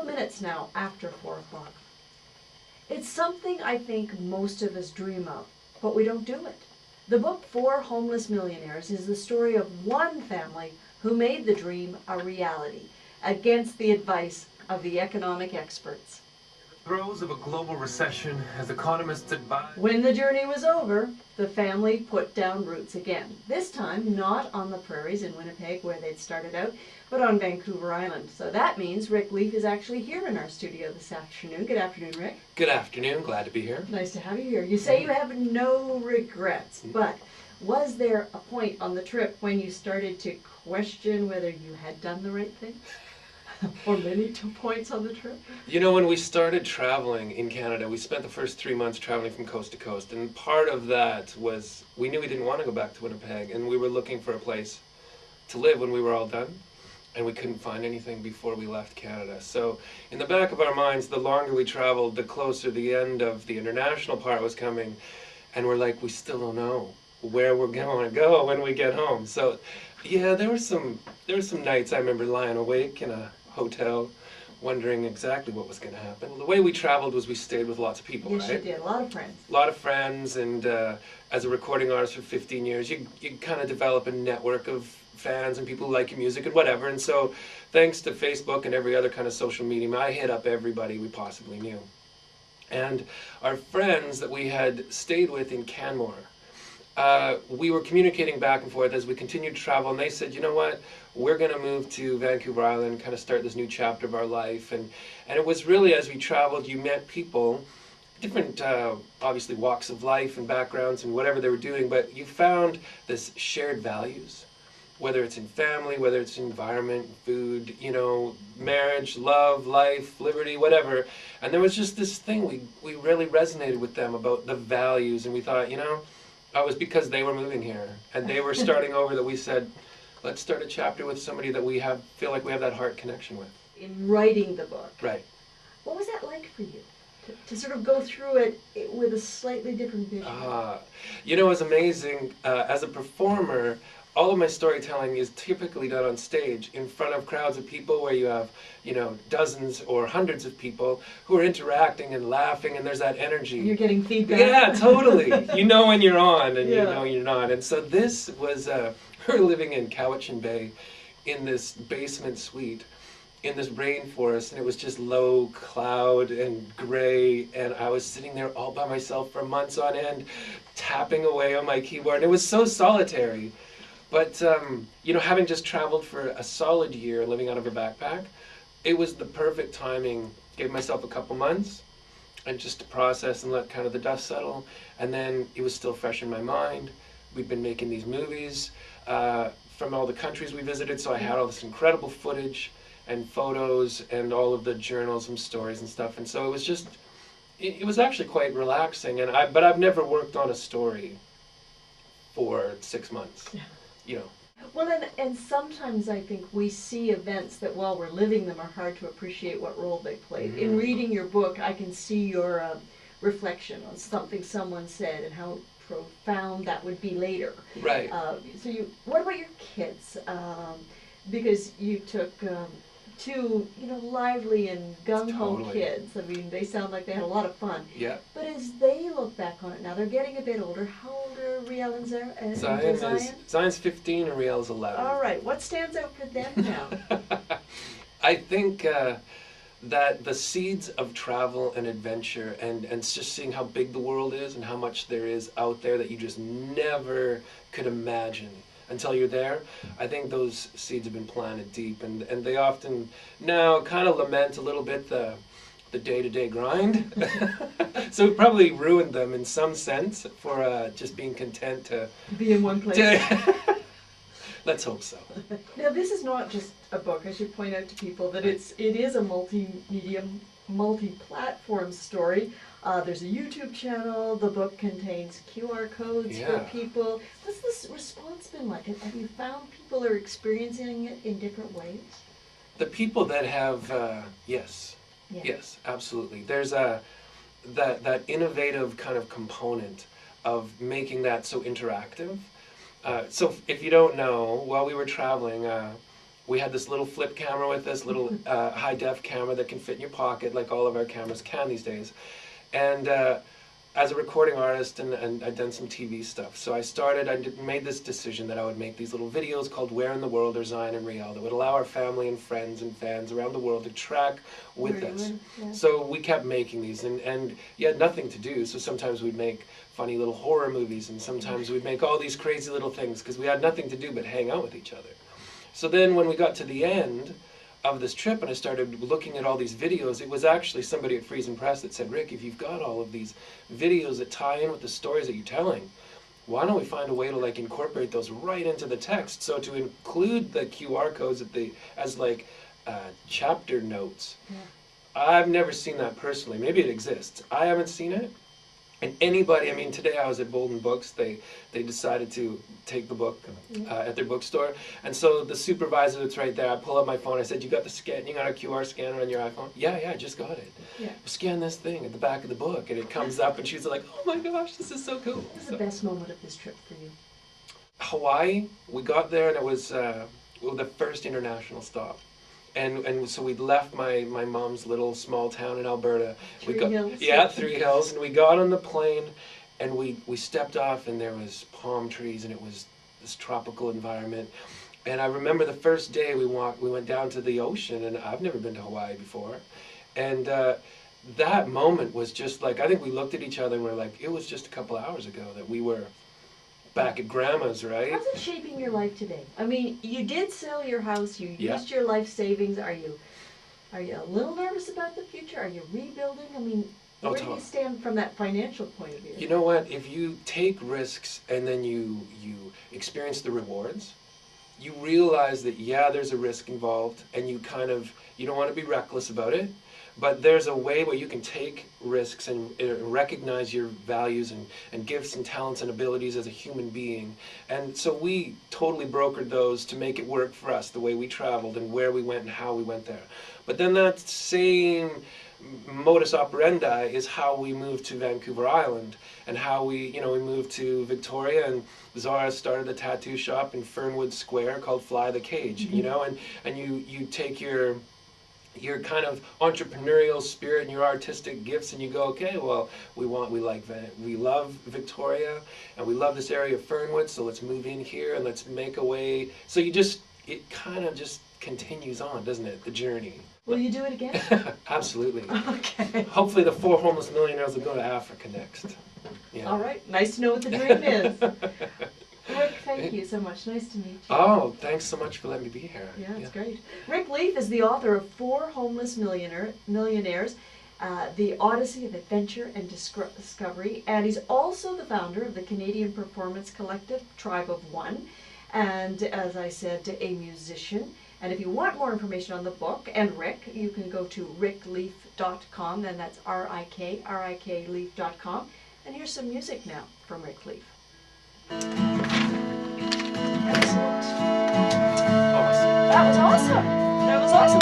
12 minutes now after 4 o'clock. It's something I think most of us dream of, but we don't do it. The book Four Homeless Millionaires is the story of one family who made the dream a reality against the advice of the economic experts. Throes of a global recession, as economists advise. When the journey was over, the family put down roots again. This time, not on the prairies in Winnipeg where they'd started out, but on Vancouver Island. So that means Rik Leaf is actually here in our studio this afternoon. Good afternoon, Rik. Good afternoon. Glad to be here. Nice to have you here. You say you have no regrets, but was there a point on the trip when you started to question whether you had done the right thing? Or many 2 points on the trip? You know, when we started traveling in Canada, we spent the first 3 months traveling from coast to coast, and part of that was we knew we didn't want to go back to Winnipeg, and we were looking for a place to live when we were all done, and we couldn't find anything before we left Canada. So in the back of our minds, the longer we traveled, the closer the end of the international part was coming, and we're like, we still don't know where we're going to go when we get home. So yeah, there were some nights I remember lying awake in a hotel wondering exactly what was going to happen. The way we traveled was we stayed with lots of people, yes, right? Yes, you did. A lot of friends. A lot of friends, and as a recording artist for 15 years, you kind of develop a network of fans and people who like your music and whatever. And so thanks to Facebook and every other kind of social medium, I hit up everybody we possibly knew. And our friends that we had stayed with in Canmore, we were communicating back and forth as we continued to travel, and they said, you know what, we're going to move to Vancouver Island, kind of start this new chapter of our life. And it was really, as we traveled, you met people, different obviously walks of life and backgrounds and whatever they were doing, but you found this shared values, whether it's in family, whether it's environment, food, you know, marriage, love, life, liberty, whatever. And there was just this thing, we really resonated with them about the values, and we thought, you know, it was because they were moving here and they were starting over that we said, let's start a chapter with somebody that we feel like we have that heart connection with. In writing the book, right? What was that like for you? To sort of go through it with a slightly different vision? You know, it was amazing. As a performer, all of my storytelling is typically done on stage in front of crowds of people where you have, you know, dozens or hundreds of people who are interacting and laughing, and there's that energy. You're getting feedback. Yeah, totally. You know when you're on and you know you're not. And so this was, we're living in Cowichan Bay in this basement suite in this rainforest, and it was just low cloud and gray, and I was sitting there all by myself for months on end, tapping away on my keyboard, and it was so solitary. But, you know, having just traveled for a solid year living out of a backpack, it was the perfect timing. Gave myself a couple months and just to process and let kind of the dust settle. And then it was still fresh in my mind. We'd been making these movies from all the countries we visited, so I had all this incredible footage and photos and all of the journals and stories and stuff. And so it was just, it was actually quite relaxing. But I've never worked on a story for 6 months. You know. Well, and sometimes I think we see events that while we're living them are hard to appreciate what role they played. Mm-hmm. In reading your book, I can see your reflection on something someone said and how profound that would be later. Right. What about your kids? Because you took two, you know, lively and gung-ho kids. I mean, they sound like they had a lot of fun. Yeah. But as they look back on it now, they're getting a bit older. How old are Riel and Zion? Zion's 15 and Riel's 11. All right. What stands out for them now? I think that the seeds of travel and adventure and just seeing how big the world is and how much there is out there that you just never could imagine until you're there, I think those seeds have been planted deep, and they often now kind of lament a little bit the day-to-day grind. So it probably ruined them in some sense for just being content to be in one place. Let's hope so. Now, this is not just a book. I should point out to people that it is a multimedia, multi-platform story. There's a YouTube channel. The book contains QR codes for people. What's this response been like? Have you found people are experiencing it in different ways? The people that have, yes, absolutely. There's that innovative kind of component of making that so interactive. So if you don't know, while we were traveling, We had this little flip camera with us, little high-def camera that can fit in your pocket, like all of our cameras can these days. And as a recording artist, and I'd done some TV stuff, so I made this decision that I would make these little videos called Where in the World Are Zion and Riel that would allow our family and friends and fans around the world to track with us. Yeah. So we kept making these, and you had nothing to do, so sometimes we'd make funny little horror movies, and sometimes we'd make all these crazy little things because we had nothing to do but hang out with each other. So then when we got to the end of this trip and I started looking at all these videos, it was actually somebody at Friesen Press that said, Rick, if you've got all of these videos that tie in with the stories that you're telling, why don't we find a way to like incorporate those right into the text? So to include the QR codes as like chapter notes. Yeah. I've never seen that personally. Maybe it exists. I haven't seen it. And anybody, I mean, today I was at Bolden Books. They decided to take the book at their bookstore. And so the supervisor that's right there, I pull up my phone. I said, you got the scan? You got a QR scanner on your iPhone? Yeah, I just got it. Yeah. Scan this thing at the back of the book. And it comes up and she's like, oh my gosh, this is so cool. What was the best moment of this trip for you? Hawaii. We got there and it was the first international stop. And so we left my mom's little small town in Alberta. Three Hills. Yeah, 3 Hills. And we got on the plane and we stepped off and there was palm trees and it was this tropical environment. And I remember the first day we went down to the ocean, and I've never been to Hawaii before. And that moment was just like, I think we looked at each other and we're like, it was just a couple hours ago that we were back at Grandma's, right? How's it shaping your life today? I mean, you did sell your house, you used your life savings. Are you a little nervous about the future? Are you rebuilding? I mean, where do you stand from that financial point of view? You know what? If you take risks and then you experience the rewards, you realize that, yeah, there's a risk involved, and you don't want to be reckless about it. But there's a way where you can take risks and recognize your values and gifts and talents and abilities as a human being. And so we totally brokered those to make it work for us, the way we traveled and where we went and how we went there. But then that same modus operandi is how we moved to Vancouver Island, and how we moved to Victoria, and Zara started a tattoo shop in Fernwood Square called Fly the Cage, and you take your kind of entrepreneurial spirit and your artistic gifts, and you go, okay, well, we love Victoria, and we love this area of Fernwood, so let's move in here and let's make a way. So it kind of just continues on, doesn't it, the journey? Will you do it again? Absolutely. Okay. Hopefully the Four Homeless Millionaires will go to Africa next. Yeah. All right. Nice to know what the dream is. Rik, thank you so much. Nice to meet you. Oh, thanks so much for letting me be here. Yeah, it's great. Rik Leaf is the author of Four Homeless Millionaires, The Odyssey of Adventure and Discovery, and he's also the founder of the Canadian performance collective Tribe of One, and as I said, a musician. And if you want more information on the book and Rik, you can go to rikleaf.com, and that's R-I-K leaf.com. And here's some music now from Rik Leaf. Excellent. Awesome. That was awesome. That was awesome.